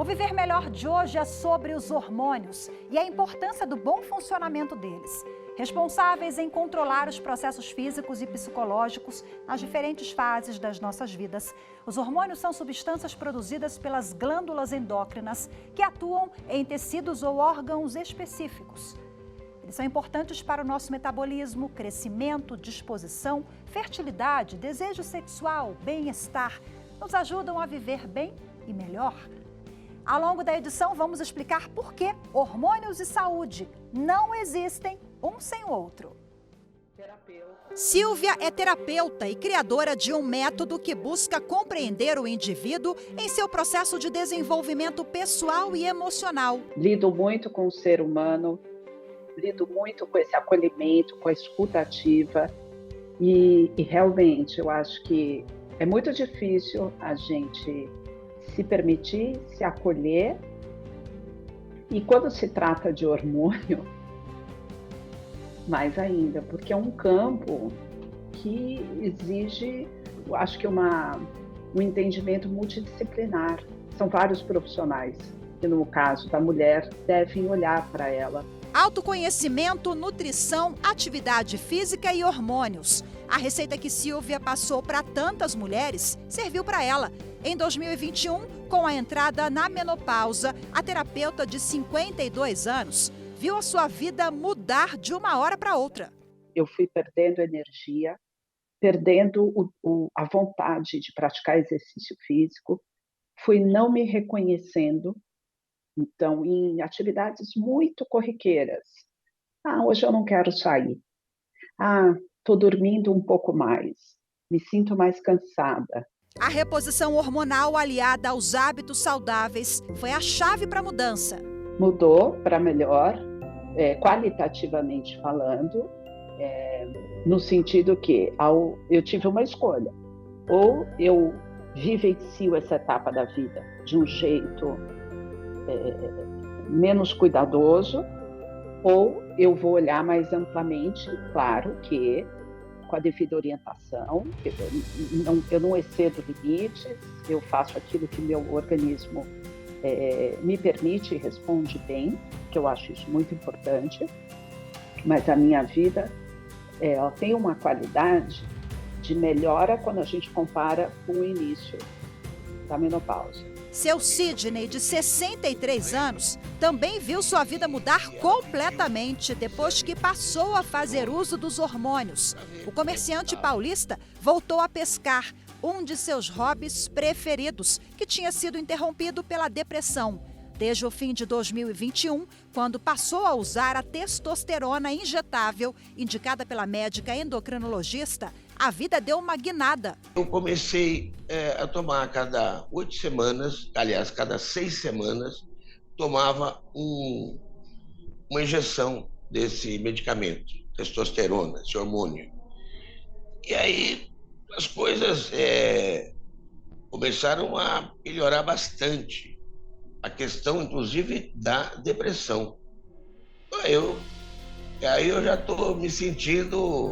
O Viver Melhor de hoje é sobre os hormônios e a importância do bom funcionamento deles, responsáveis em controlar os processos físicos e psicológicos nas diferentes fases das nossas vidas. Os hormônios são substâncias produzidas pelas glândulas endócrinas que atuam em tecidos ou órgãos específicos. Eles são importantes para o nosso metabolismo, crescimento, disposição, fertilidade, desejo sexual, bem-estar. Nos ajudam a viver bem e melhor. Ao longo da edição, vamos explicar por que hormônios e saúde não existem um sem o outro. Silvia é terapeuta e criadora de um método que busca compreender o indivíduo em seu processo de desenvolvimento pessoal e emocional. Lido muito com o ser humano, lido muito com esse acolhimento, com a escuta ativa e realmente eu acho que é muito difícil a gente se permitir, se acolher. E quando se trata de hormônio, mais ainda, porque é um campo que exige, eu acho que um entendimento multidisciplinar. São vários profissionais que, no caso da mulher, devem olhar para ela. Autoconhecimento, nutrição, atividade física e hormônios. A receita que Silvia passou para tantas mulheres serviu para ela. Em 2021, com a entrada na menopausa, a terapeuta de 52 anos viu a sua vida mudar de uma hora para outra. Eu fui perdendo energia, perdendo a vontade de praticar exercício físico, fui não me reconhecendo, então, em atividades muito corriqueiras. Hoje eu não quero sair. Estou dormindo um pouco mais, me sinto mais cansada. A reposição hormonal aliada aos hábitos saudáveis foi a chave para a mudança. Mudou para melhor, qualitativamente falando, no sentido que eu tive uma escolha. Ou eu vivencio essa etapa da vida de um jeito menos cuidadoso, ou eu vou olhar mais amplamente, claro que com a devida orientação, eu não excedo limites, eu faço aquilo que meu organismo me permite e responde bem, que eu acho isso muito importante, mas a minha vida ela tem uma qualidade de melhora quando a gente compara com o início da menopausa. Seu Sidney, de 63 anos, também viu sua vida mudar completamente depois que passou a fazer uso dos hormônios. O comerciante paulista voltou a pescar, um de seus hobbies preferidos, que tinha sido interrompido pela depressão. Desde o fim de 2021, quando passou a usar a testosterona injetável, indicada pela médica endocrinologista, a vida deu uma guinada. Eu comecei a tomar a cada 8 semanas, aliás, cada 6 semanas, tomava uma injeção desse medicamento, testosterona, esse hormônio. E aí as coisas começaram a melhorar bastante. A questão, inclusive, da depressão. Aí eu já estou me sentindo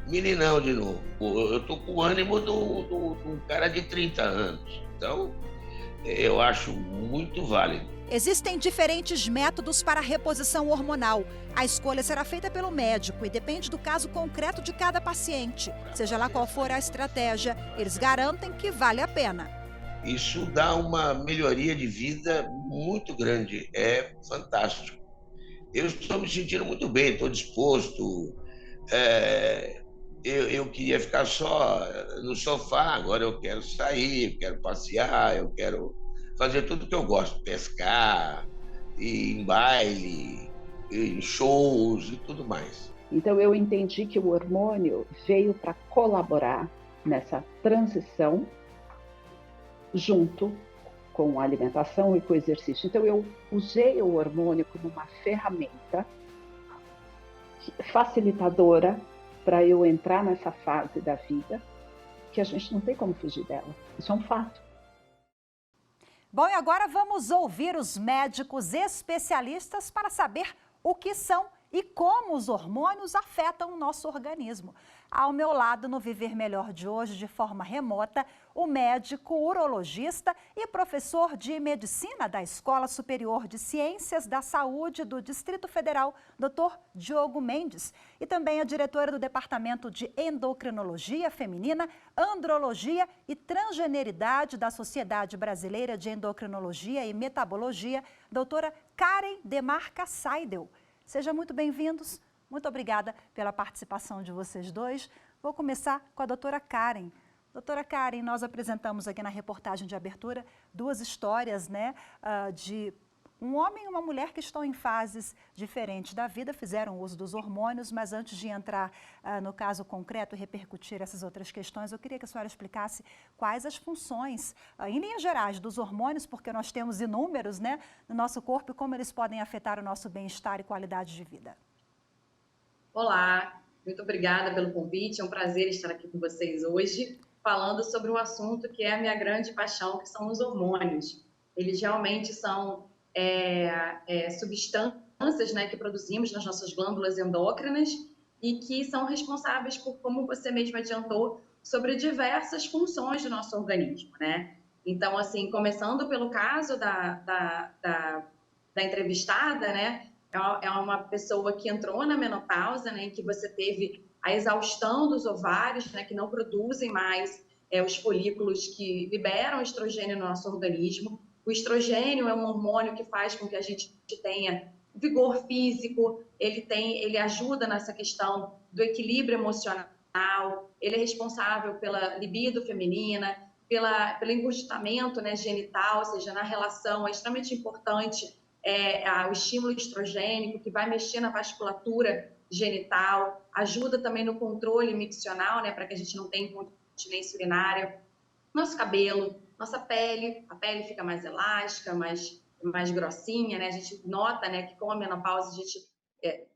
meninão de novo. Eu estou com o ânimo de um cara de 30 anos. Então, eu acho muito válido. Existem diferentes métodos para a reposição hormonal. A escolha será feita pelo médico e depende do caso concreto de cada paciente. Seja lá qual for a estratégia, eles garantem que vale a pena. Isso dá uma melhoria de vida muito grande. É fantástico. Eu estou me sentindo muito bem, estou disposto. Eu queria ficar só no sofá, agora eu quero sair, eu quero passear, eu quero fazer tudo que eu gosto, pescar, ir em baile, ir em shows e tudo mais. Então eu entendi que o hormônio veio para colaborar nessa transição junto com a alimentação e com o exercício. Então eu usei o hormônio como uma ferramenta facilitadora para eu entrar nessa fase da vida que a gente não tem como fugir dela. Isso é um fato. Bom, e agora vamos ouvir os médicos especialistas para saber o que são e como os hormônios afetam o nosso organismo. Ao meu lado, no Viver Melhor de hoje, de forma remota, o médico urologista e professor de medicina da Escola Superior de Ciências da Saúde do Distrito Federal, Dr. Diogo Mendes, e também a diretora do Departamento de Endocrinologia Feminina, Andrologia e Transgeneridade da Sociedade Brasileira de Endocrinologia e Metabologia, doutora Karen Demarca Seidel. Sejam muito bem-vindos. Muito obrigada pela participação de vocês dois. Vou começar com a doutora Karen. Doutora Karen, nós apresentamos aqui na reportagem de abertura duas histórias, né, de um homem e uma mulher que estão em fases diferentes da vida, fizeram uso dos hormônios, mas antes de entrar no caso concreto e repercutir essas outras questões, eu queria que a senhora explicasse quais as funções, em linhas gerais, dos hormônios, porque nós temos inúmeros, né, no nosso corpo e como eles podem afetar o nosso bem-estar e qualidade de vida. Olá, muito obrigada pelo convite, é um prazer estar aqui com vocês hoje, falando sobre um assunto que é a minha grande paixão, que são os hormônios. Eles realmente são substâncias, né, que produzimos nas nossas glândulas endócrinas e que são responsáveis por, como você mesmo adiantou, sobre diversas funções do nosso organismo, né? Então, assim, começando pelo caso da entrevistada, né? É uma pessoa que entrou na menopausa, né, em que você teve a exaustão dos ovários, né, que não produzem mais os folículos que liberam estrogênio no nosso organismo. O estrogênio é um hormônio que faz com que a gente tenha vigor físico, ele ajuda nessa questão do equilíbrio emocional, ele é responsável pela libido feminina, pelo engurgitamento, né, genital, ou seja, na relação, é extremamente importante o estímulo estrogênico, que vai mexer na vasculatura genital, ajuda também no controle miccional, né, para que a gente não tenha incontinência urinária. Nosso cabelo, nossa pele, a pele fica mais elástica, mais grossinha, né? A gente nota, né, que com a menopausa,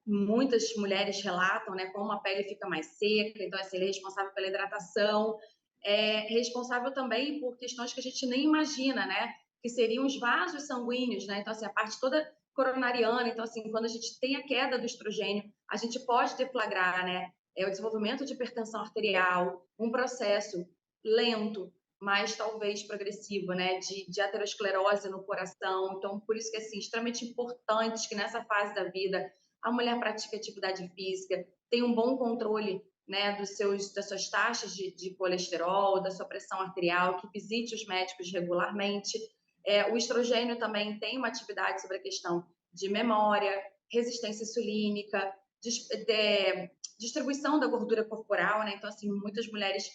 muitas mulheres relatam, né, como a pele fica mais seca, então assim, ele é responsável pela hidratação, é responsável também por questões que a gente nem imagina, né? Que seriam os vasos sanguíneos, né? Então, assim, a parte toda coronariana. Então, assim, quando a gente tem a queda do estrogênio, a gente pode deflagrar, né, o desenvolvimento de hipertensão arterial, um processo lento, mas talvez progressivo, né, de aterosclerose no coração. Então, por isso que é, assim, extremamente importante que nessa fase da vida a mulher pratique atividade física, tenha um bom controle, né, das suas taxas de colesterol, da sua pressão arterial, que visite os médicos regularmente. O estrogênio também tem uma atividade sobre a questão de memória, resistência insulínica, distribuição da gordura corporal, né? Então, assim, muitas mulheres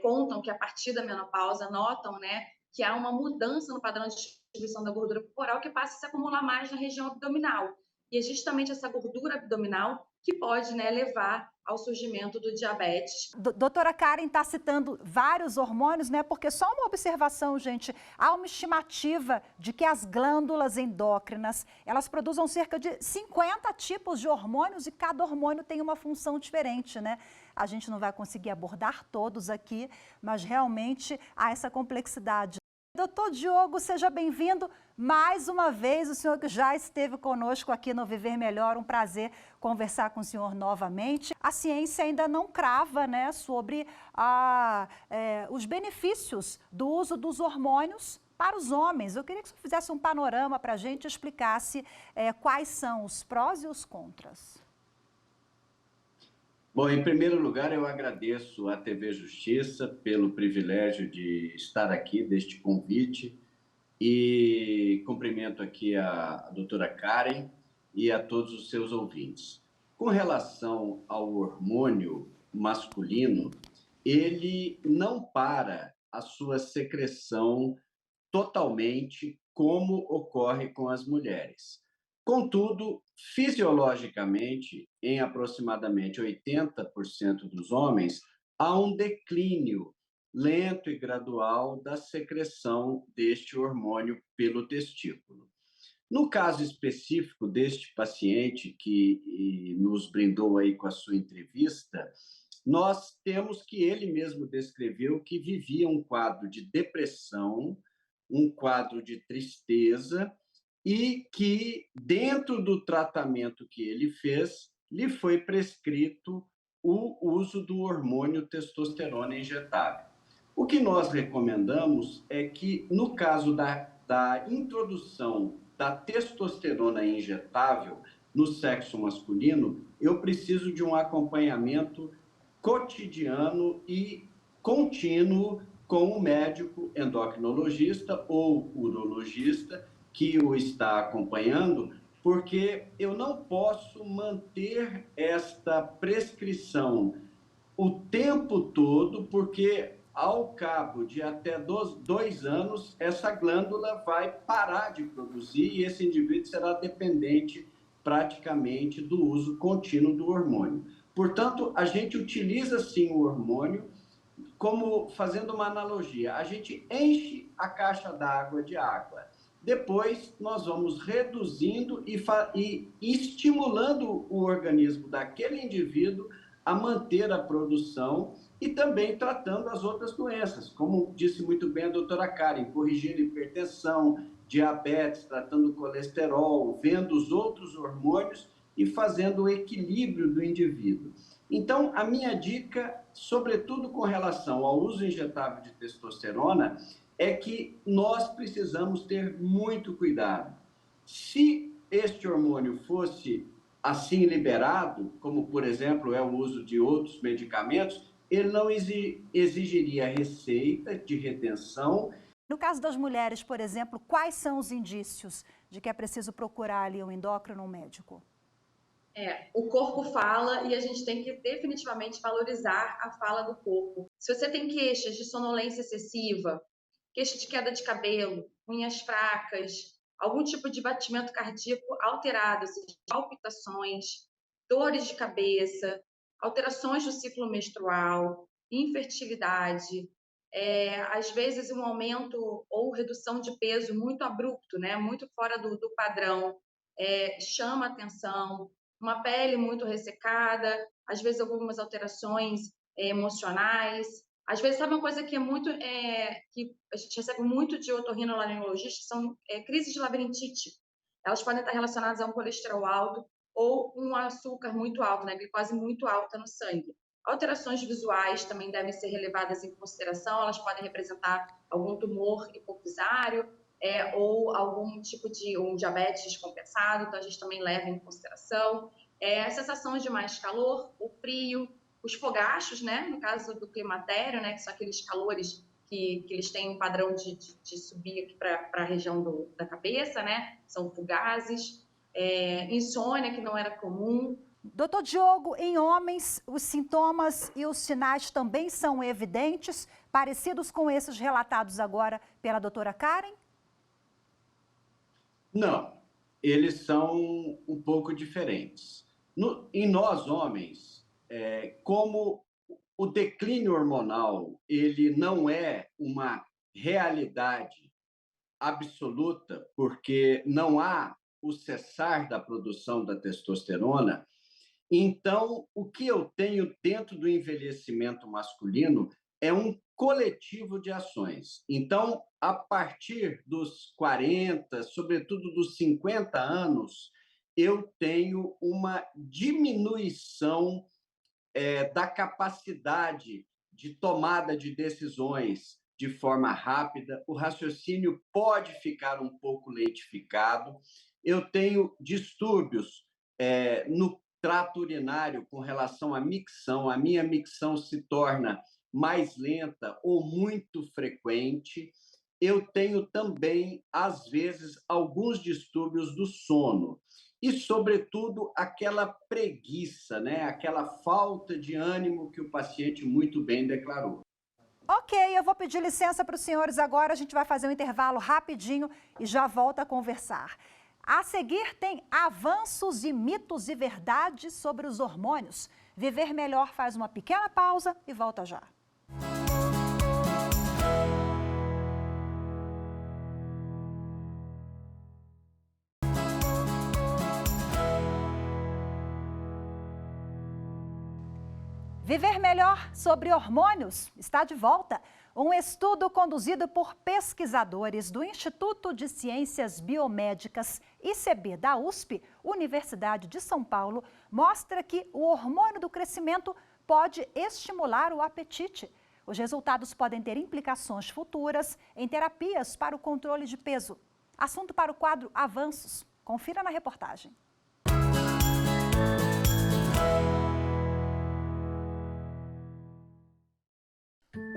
contam que a partir da menopausa notam, né, que há uma mudança no padrão de distribuição da gordura corporal que passa a se acumular mais na região abdominal. E é justamente essa gordura abdominal que pode, né, levar ao surgimento do diabetes. Doutora Karen está citando vários hormônios, né? Porque só uma observação, gente, há uma estimativa de que as glândulas endócrinas, elas produzem cerca de 50 tipos de hormônios e cada hormônio tem uma função diferente, né? A gente não vai conseguir abordar todos aqui, mas realmente há essa complexidade. Doutor Diogo, seja bem-vindo mais uma vez, o senhor que já esteve conosco aqui no Viver Melhor, um prazer conversar com o senhor novamente. A ciência ainda não crava, né, sobre os benefícios do uso dos hormônios para os homens. Eu queria que o senhor fizesse um panorama para a gente e explicasse quais são os prós e os contras. Bom, em primeiro lugar, eu agradeço à TV Justiça pelo privilégio de estar aqui, deste convite, e cumprimento aqui a doutora Karen e a todos os seus ouvintes. Com relação ao hormônio masculino, ele não para a sua secreção totalmente como ocorre com as mulheres. Contudo, fisiologicamente, em aproximadamente 80% dos homens, há um declínio lento e gradual da secreção deste hormônio pelo testículo. No caso específico deste paciente que nos brindou aí com a sua entrevista, nós temos que ele mesmo descreveu que vivia um quadro de depressão, um quadro de tristeza e que, dentro do tratamento que ele fez, lhe foi prescrito o uso do hormônio testosterona injetável. O que nós recomendamos é que, no caso da introdução da testosterona injetável no sexo masculino, eu preciso de um acompanhamento cotidiano e contínuo com o médico endocrinologista ou urologista que o está acompanhando, porque eu não posso manter esta prescrição o tempo todo, porque ao cabo de até 2 anos, essa glândula vai parar de produzir e esse indivíduo será dependente praticamente do uso contínuo do hormônio. Portanto, a gente utiliza sim o hormônio, como fazendo uma analogia, a gente enche a caixa d'água de água. Depois, nós vamos reduzindo e estimulando o organismo daquele indivíduo a manter a produção e também tratando as outras doenças, como disse muito bem a doutora Karen, corrigindo hipertensão, diabetes, tratando colesterol, vendo os outros hormônios e fazendo o equilíbrio do indivíduo. Então, a minha dica, sobretudo com relação ao uso injetável de testosterona, é que nós precisamos ter muito cuidado. Se este hormônio fosse assim liberado, como, por exemplo, é o uso de outros medicamentos, ele não exigiria receita de retenção. No caso das mulheres, por exemplo, quais são os indícios de que é preciso procurar ali um endócrino ou um médico? O corpo fala e a gente tem que definitivamente valorizar a fala do corpo. Se você tem queixas de sonolência excessiva, queixa de queda de cabelo, unhas fracas, algum tipo de batimento cardíaco alterado, seja, palpitações, dores de cabeça, alterações do ciclo menstrual, infertilidade, às vezes um aumento ou redução de peso muito abrupto, né? Muito fora do padrão, chama atenção, uma pele muito ressecada, às vezes algumas alterações emocionais. Às vezes, sabe uma coisa que é muito, que a gente recebe muito de otorrinolaringologista, são crises de labirintite. Elas podem estar relacionadas a um colesterol alto ou um açúcar muito alto, né, glicose muito alta no sangue. Alterações visuais também devem ser levadas em consideração, elas podem representar algum tumor hipofisário ou algum tipo de um diabetes descompensado, então a gente também leva em consideração. A sensação de mais calor, o frio, os fogachos, né, no caso do climatério, né, que são aqueles calores que eles têm um padrão de subir aqui para a região da cabeça, né, são fugazes, insônia, que não era comum. Doutor Diogo, em homens, os sintomas e os sinais também são evidentes, parecidos com esses relatados agora pela doutora Karen? Não, eles são um pouco diferentes. Em nós, homens, como o declínio hormonal ele não é uma realidade absoluta, porque não há o cessar da produção da testosterona, então o que eu tenho dentro do envelhecimento masculino é um coletivo de ações. Então, a partir dos 40, sobretudo dos 50 anos, eu tenho uma diminuição da capacidade de tomada de decisões de forma rápida, o raciocínio pode ficar um pouco lentificado, eu tenho distúrbios no trato urinário com relação à micção, a minha micção se torna mais lenta ou muito frequente, eu tenho também, às vezes, alguns distúrbios do sono. E, sobretudo, aquela preguiça, né? Aquela falta de ânimo que o paciente muito bem declarou. Ok, eu vou pedir licença para os senhores agora, a gente vai fazer um intervalo rapidinho e já volta a conversar. A seguir tem avanços e mitos e verdades sobre os hormônios. Viver Melhor faz uma pequena pausa e volta já. Viver Melhor sobre hormônios está de volta. Um estudo conduzido por pesquisadores do Instituto de Ciências Biomédicas, ICB da USP, Universidade de São Paulo, mostra que o hormônio do crescimento pode estimular o apetite. Os resultados podem ter implicações futuras em terapias para o controle de peso. Assunto para o quadro Avanços. Confira na reportagem.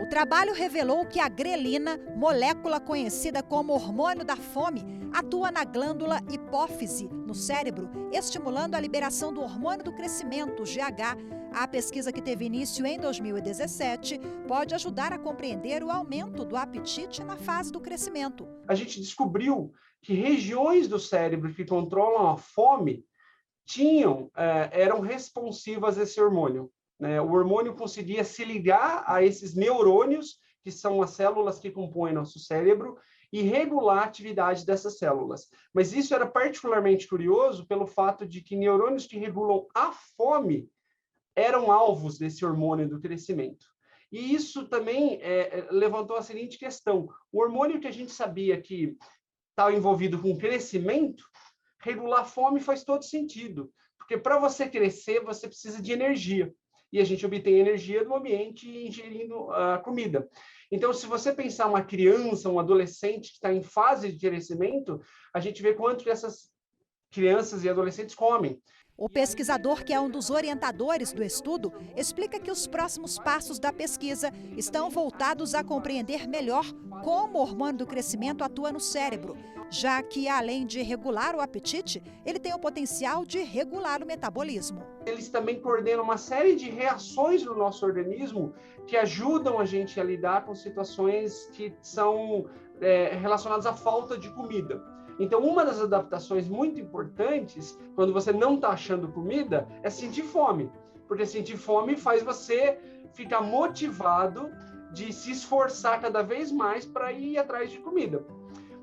O trabalho revelou que a grelina, molécula conhecida como hormônio da fome, atua na glândula hipófise, no cérebro, estimulando a liberação do hormônio do crescimento, GH. A pesquisa, que teve início em 2017, pode ajudar a compreender o aumento do apetite na fase do crescimento. A gente descobriu que regiões do cérebro que controlam a fome eram responsivas a esse hormônio. O hormônio conseguia se ligar a esses neurônios, que são as células que compõem nosso cérebro, e regular a atividade dessas células. Mas isso era particularmente curioso pelo fato de que neurônios que regulam a fome eram alvos desse hormônio do crescimento. E isso também levantou a seguinte questão: o hormônio que a gente sabia que está envolvido com crescimento, regular a fome faz todo sentido, porque para você crescer, você precisa de energia. E a gente obtém energia do ambiente ingerindo a comida. Então, se você pensar uma criança, um adolescente que está em fase de crescimento, a gente vê quanto que essas crianças e adolescentes comem. O pesquisador, que é um dos orientadores do estudo, explica que os próximos passos da pesquisa estão voltados a compreender melhor como o hormônio do crescimento atua no cérebro, já que, além de regular o apetite, ele tem o potencial de regular o metabolismo. Eles também coordenam uma série de reações no nosso organismo que ajudam a gente a lidar com situações que são relacionadas à falta de comida. Então, uma das adaptações muito importantes, quando você não está achando comida, é sentir fome. Porque sentir fome faz você ficar motivado de se esforçar cada vez mais para ir atrás de comida.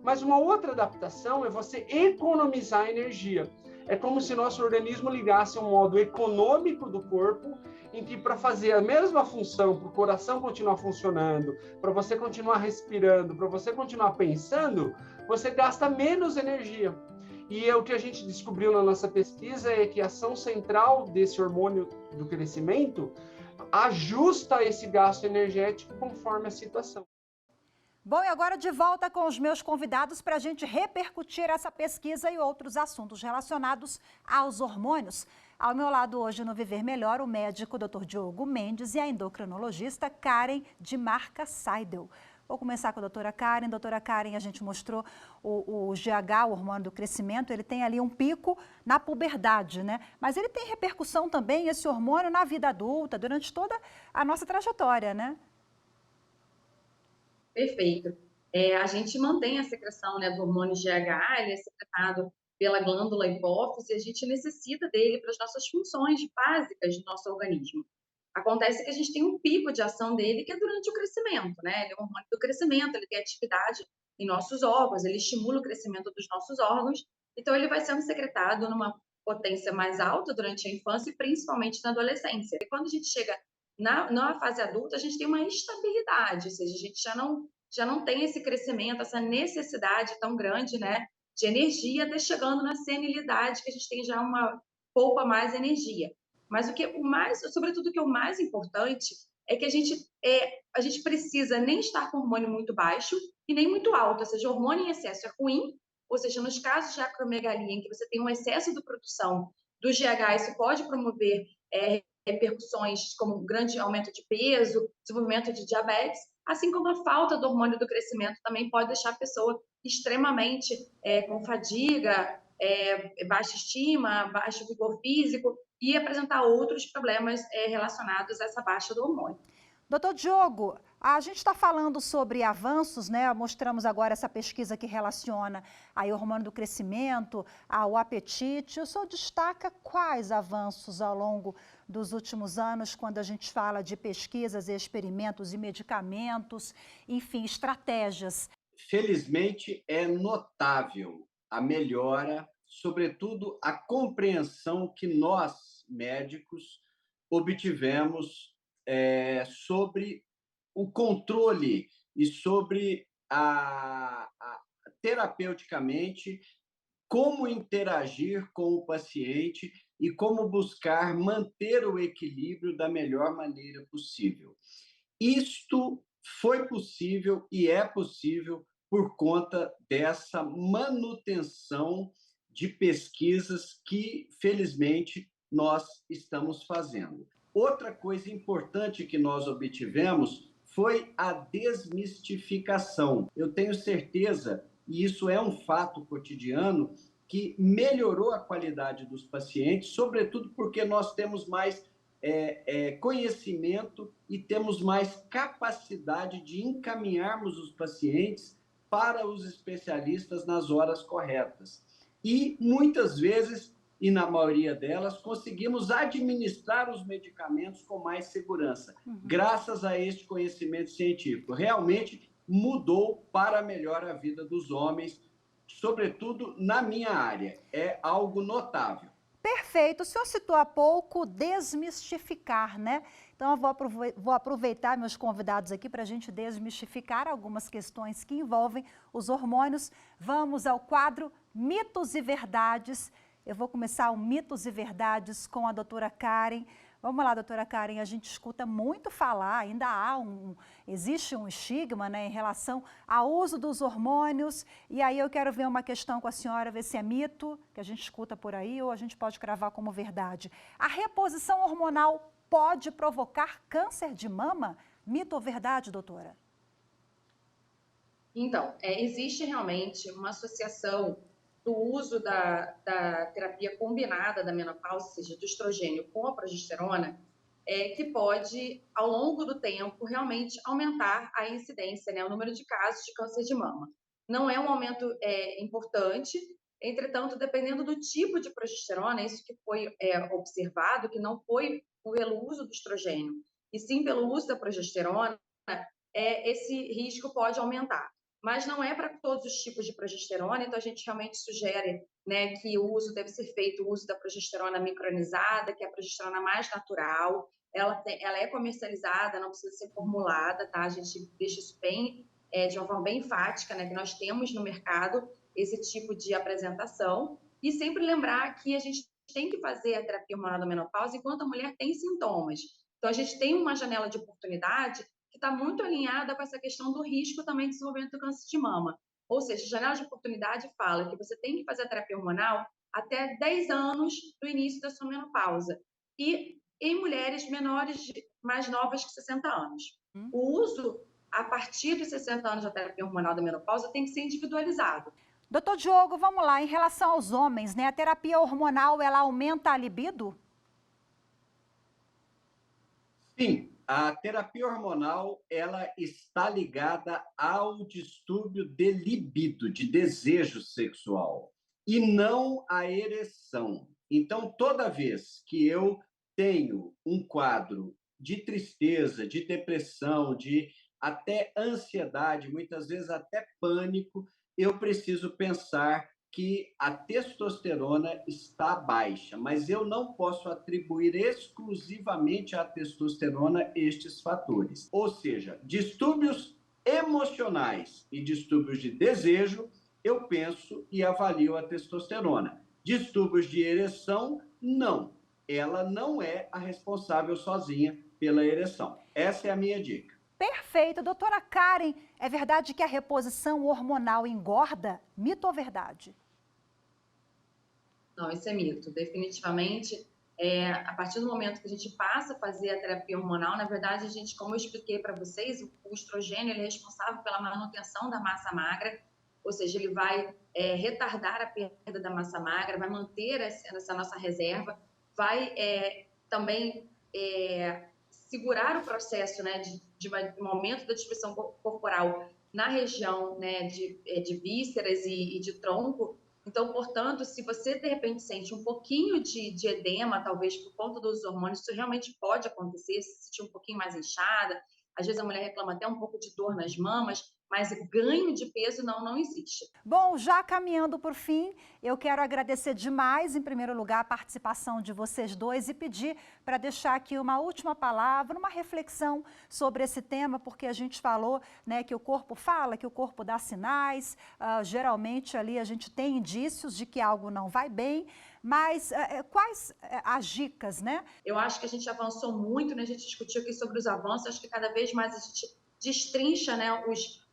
Mas uma outra adaptação é você economizar energia. É como se nosso organismo ligasse um modo econômico do corpo, em que, para fazer a mesma função, para o coração continuar funcionando, para você continuar respirando, para você continuar pensando, você gasta menos energia. E o que a gente descobriu na nossa pesquisa é que a ação central desse hormônio do crescimento ajusta esse gasto energético conforme a situação. Bom, e agora de volta com os meus convidados para a gente repercutir essa pesquisa e outros assuntos relacionados aos hormônios. Ao meu lado hoje no Viver Melhor, o médico Dr. Diogo Mendes e a endocrinologista Karen de Marca Seidel. Vou começar com a doutora Karen. Doutora Karen, a gente mostrou o GH, o hormônio do crescimento, ele tem ali um pico na puberdade, né? Mas ele tem repercussão também, esse hormônio, na vida adulta, durante toda a nossa trajetória, né? Perfeito. A gente mantém a secreção, né, do hormônio GH, ele é secretado pela glândula hipófise, e a gente necessita dele para as nossas funções básicas do nosso organismo. Acontece que a gente tem um pico de ação dele que é durante o crescimento, né? Ele é um hormônio do crescimento, ele tem atividade em nossos órgãos, ele estimula o crescimento dos nossos órgãos, então ele vai sendo secretado numa potência mais alta durante a infância e principalmente na adolescência. E quando a gente chega na fase adulta, a gente tem uma estabilidade, ou seja, a gente já não tem esse crescimento, essa necessidade tão grande, né, de energia, até chegando na senilidade, que a gente tem já poupa mais energia. Mas sobretudo o que é o mais importante é que a gente precisa nem estar com hormônio muito baixo e nem muito alto, ou seja, hormônio em excesso é ruim, ou seja, nos casos de acromegalia, em que você tem um excesso de produção do GH, isso pode promover repercussões como um grande aumento de peso, desenvolvimento de diabetes, assim como a falta do hormônio do crescimento também pode deixar a pessoa extremamente com fadiga, baixa estima, baixo vigor físico e apresentar outros problemas relacionados a essa baixa do hormônio. Doutor Diogo, a gente está falando sobre avanços, né? Mostramos agora essa pesquisa que relaciona aí o hormônio do crescimento ao apetite. O senhor destaca quais avanços ao longo dos últimos anos, quando a gente fala de pesquisas, experimentos e medicamentos, enfim, estratégias? Felizmente, é notável a melhora, sobretudo a compreensão que nós, médicos, obtivemos sobre o controle e sobre terapeuticamente como interagir com o paciente e como buscar manter o equilíbrio da melhor maneira possível. Isto foi possível e é possível por conta dessa manutenção de pesquisas que, felizmente, nós estamos fazendo. Outra coisa importante que nós obtivemos foi a desmistificação. Eu tenho certeza, e isso é um fato cotidiano, que melhorou a qualidade dos pacientes, sobretudo porque nós temos mais conhecimento e temos mais capacidade de encaminharmos os pacientes para os especialistas nas horas corretas. E, muitas vezes, e na maioria delas, conseguimos administrar os medicamentos com mais segurança, graças a este conhecimento científico. Realmente mudou para melhor a vida dos homens, sobretudo na minha área. É algo notável. Perfeito. O senhor citou há pouco desmistificar, né? Então, eu vou aproveitar meus convidados aqui para a gente desmistificar algumas questões que envolvem os hormônios. Vamos ao quadro Mitos e Verdades. Eu vou começar o Mitos e Verdades com a doutora Karen. Vamos lá, doutora Karen, a gente escuta muito falar, ainda existe um estigma, né, em relação ao uso dos hormônios, e aí eu quero ver uma questão com a senhora, ver se é mito, que a gente escuta por aí, ou a gente pode cravar como verdade. A reposição hormonal pode provocar câncer de mama? Mito ou verdade, doutora? Então, existe realmente uma associação do uso da terapia combinada da menopausa, ou seja, do estrogênio com a progesterona, que pode, ao longo do tempo, realmente aumentar a incidência, né, o número de casos de câncer de mama. Não é um aumento importante, entretanto, dependendo do tipo de progesterona, isso que foi observado, que não foi pelo uso do estrogênio, e sim pelo uso da progesterona, esse risco pode aumentar. Mas não é para todos os tipos de progesterona, então a gente realmente sugere, né, que o uso deve ser feito, o uso da progesterona micronizada, que é a progesterona mais natural, ela é comercializada, não precisa ser formulada, tá? A gente deixa isso bem, de uma forma bem enfática, né, que nós temos no mercado esse tipo de apresentação, e sempre lembrar que a gente tem que fazer a terapia hormonal da menopausa enquanto a mulher tem sintomas. Então a gente tem uma janela de oportunidade que está muito alinhada com essa questão do risco também de desenvolvimento do câncer de mama. Ou seja, a janela de oportunidade fala que você tem que fazer a terapia hormonal até 10 anos do início da sua menopausa. E em mulheres mais novas que 60 anos. O uso, a partir dos 60 anos da terapia hormonal da menopausa, tem que ser individualizado. Doutor Diogo, vamos lá, em relação aos homens, né? A terapia hormonal, ela aumenta a libido? Sim. A terapia hormonal, ela está ligada ao distúrbio de libido, de desejo sexual, e não à ereção. Então, toda vez que eu tenho um quadro de tristeza, de depressão, de até ansiedade, muitas vezes até pânico, eu preciso pensar que a testosterona está baixa, mas eu não posso atribuir exclusivamente à testosterona estes fatores. Ou seja, distúrbios emocionais e distúrbios de desejo, eu penso e avalio a testosterona. Distúrbios de ereção, não. Ela não é a responsável sozinha pela ereção. Essa é a minha dica. Perfeito. Doutora Karen, é verdade que a reposição hormonal engorda? Mito ou verdade? Não, isso é mito. Definitivamente, a partir do momento que a gente passa a fazer a terapia hormonal, na verdade, a gente, como eu expliquei para vocês, o estrogênio ele é responsável pela manutenção da massa magra, ou seja, ele vai retardar a perda da massa magra, vai manter essa nossa reserva, vai também segurar o processo, né, de um aumento da dispersão corporal na região, né, de vísceras e de tronco. Então, portanto, se você, de repente, sente um pouquinho de edema, talvez por conta dos hormônios, isso realmente pode acontecer, se sentir um pouquinho mais inchada, às vezes a mulher reclama até um pouco de dor nas mamas, mas ganho de peso não existe. Bom, já caminhando por fim, eu quero agradecer demais, em primeiro lugar, a participação de vocês dois e pedir para deixar aqui uma última palavra, uma reflexão sobre esse tema, porque a gente falou, né, que o corpo fala, que o corpo dá sinais, geralmente ali a gente tem indícios de que algo não vai bem, mas quais as dicas, né? Eu acho que a gente avançou muito, né? A gente discutiu aqui sobre os avanços, acho que cada vez mais a gente destrincha, né,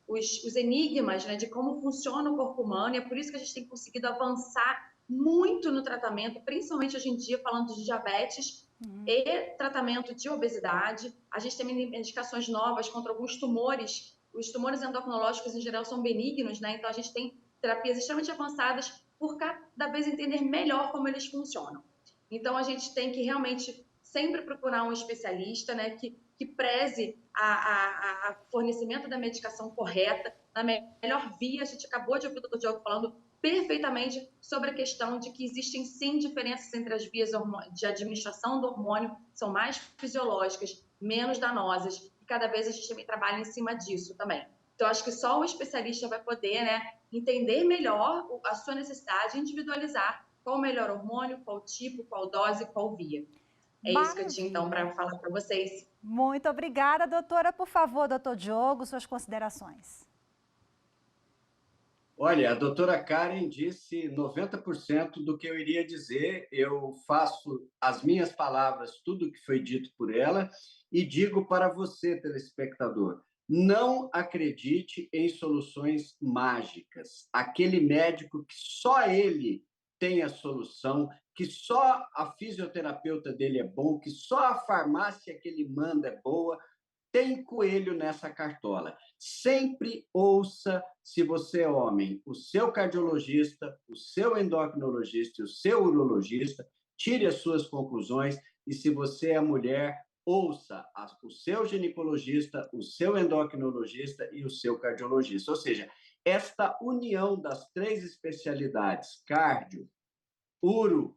os enigmas, né, de como funciona o corpo humano, e é por isso que a gente tem conseguido avançar muito no tratamento, principalmente hoje em dia, falando de diabetes e tratamento de obesidade. A gente tem medicações novas contra alguns tumores. Os tumores endocrinológicos, em geral, são benignos, né? Então, a gente tem terapias extremamente avançadas por cada vez entender melhor como eles funcionam. Então, a gente tem que realmente sempre procurar um especialista, né, que preze a fornecimento da medicação correta, na melhor via. A gente acabou de ouvir o Dr. Diogo falando perfeitamente sobre a questão de que existem sim diferenças entre as vias de administração do hormônio, são mais fisiológicas, menos danosas, e cada vez a gente também trabalha em cima disso também. Então, acho que só o especialista vai poder, né, entender melhor a sua necessidade, individualizar qual o melhor hormônio, qual tipo, qual dose, qual via. É isso que eu tinha, então, para falar para vocês. Muito obrigada, doutora. Por favor, doutor Diogo, suas considerações. Olha, a doutora Karen disse 90% do que eu iria dizer. Eu faço as minhas palavras, tudo que foi dito por ela, e digo para você, telespectador, não acredite em soluções mágicas. Aquele médico que só ele tem a solução, que só a fisioterapeuta dele é bom, que só a farmácia que ele manda é boa, tem coelho nessa cartola. Sempre ouça, se você é homem, o seu cardiologista, o seu endocrinologista e o seu urologista, tire as suas conclusões, e se você é mulher, ouça o seu ginecologista, o seu endocrinologista e o seu cardiologista. Ou seja, esta união das três especialidades, cardio, uro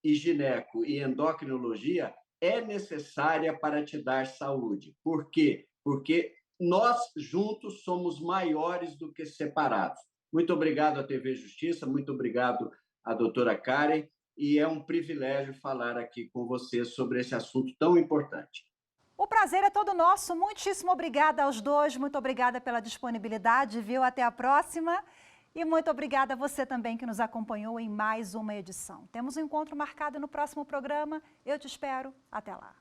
e gineco e endocrinologia, é necessária para te dar saúde. Por quê? Porque nós juntos somos maiores do que separados. Muito obrigado à TV Justiça, muito obrigado à doutora Karen, e é um privilégio falar aqui com você sobre esse assunto tão importante. O prazer é todo nosso. Muitíssimo obrigada aos dois, muito obrigada pela disponibilidade, viu? Até a próxima. E muito obrigada a você também que nos acompanhou em mais uma edição. Temos um encontro marcado no próximo programa. Eu te espero. Até lá.